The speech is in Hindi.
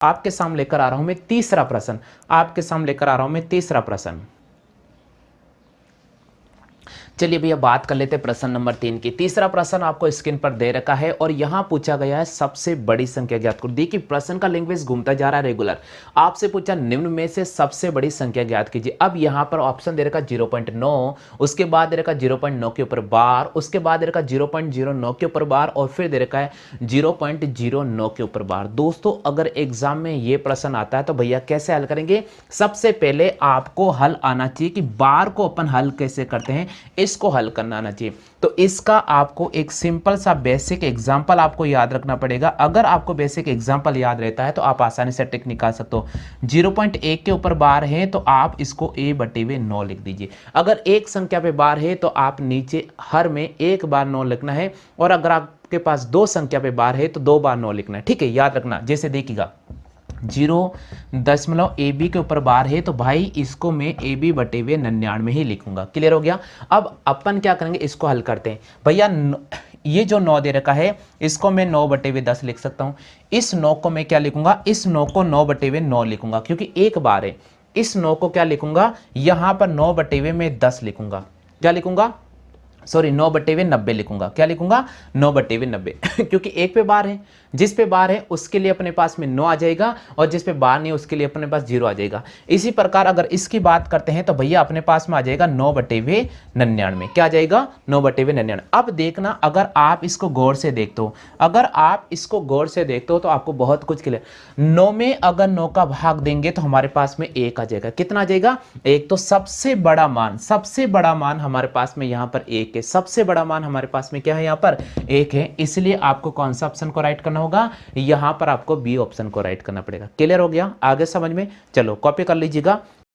आपके सामने लेकर आ रहा हूं मैं तीसरा प्रश्न, आपके सामने लेकर आ रहा हूं मैं तीसरा प्रश्न। चलिए भैया बात कर लेते हैं प्रश्न नंबर 3 की। तीसरा प्रश्न आपको स्क्रीन पर दे रखा है और यहां पूछा गया है सबसे बड़ी संख्या ज्ञात करो। देखिए प्रश्न का लैंग्वेज घूमता जा रहा है रेगुलर। आपसे पूछा निम्न में से सबसे बड़ी संख्या ज्ञात कीजिए। अब यहां पर ऑप्शन दे रखा 0.9, उसके बाद दे रखा 0.9 के ऊपर बार, उसके बाद दे रखा 0.09 के ऊपर बार और फिर दे रखा है 0.09 के ऊपर बार। दोस्तों अगर एग्जाम में ये प्रश्न आता है तो भैया कैसे हल करेंगे? सबसे पहले आपको हल आना चाहिए कि बार को अपन हल कैसे करते हैं, इसको हल करना आना चाहिए। तो इसका आपको एक सिंपल सा बेसिक एग्जांपल आपको याद रखना पड़ेगा। अगर आपको बेसिक एग्जांपल याद रहता है तो आप आसानी से ट्रिक निकाल सकते हो। 0.1 के ऊपर बार है तो आप इसको a/9 लिख दीजिए। अगर एक संख्या पे बार है तो आप नीचे हर में एक बार 9 लिखना है, और अगर आपके पास दो संख्या पे बार है तो 2 बार 9 लिखना है। ठीक है, याद रखना। जैसे देखिएगा 0.AB के ऊपर बार है तो भाई इसको मैं AB/99 ही लिखूंगा। क्लियर हो गया? अब अपन क्या करेंगे, इसको हल करते हैं। भैया ये जो 9 दे रखा है इसको मैं 9/10 लिख सकता हूं। इस 9 को मैं क्या लिखूंगा, इस 9 को 9/9 लिखूंगा क्योंकि एक बार है। इस 9 को क्या लिखूंगा, यहां पर 9/10 लिखूंगा। क्या लिखूंगा, सॉरी 9/90 लिखूंगा। क्या लिखूंगा, 9/90 क्योंकि एक पे बार है, जिस पे बार है उसके लिए अपने पास में 9 आ जाएगा और जिस पे बार नहीं है उसके लिए अपने पास 0 आ जाएगा। इसी प्रकार अगर इसकी बात करते हैं तो भैया अपने पास में आ जाएगा 9/99। क्या आ जाएगा, 9/99। अब देखना अगर आप इसको गौर से देखते हो, अगर आप इसको गौर से देखते हो तो आपको बहुत कुछ क्लियर। 9 में अगर 9 का भाग देंगे तो हमारे पास में 1 आ जाएगा। कितना आ जाएगा, 1। तो सबसे बड़ा मान हमारे पास में यहां पर 1 है। सबसे बड़ा मान हमारे पास में क्या है, यहां पर 1 है। इसलिए आपको कौन सा ऑप्शन को राइट करना होगा, यहां पर आपको बी ऑप्शन को राइट करना पड़ेगा। क्लियर हो गया, आगे समझ में? चलो कॉपी कर लीजिएगा।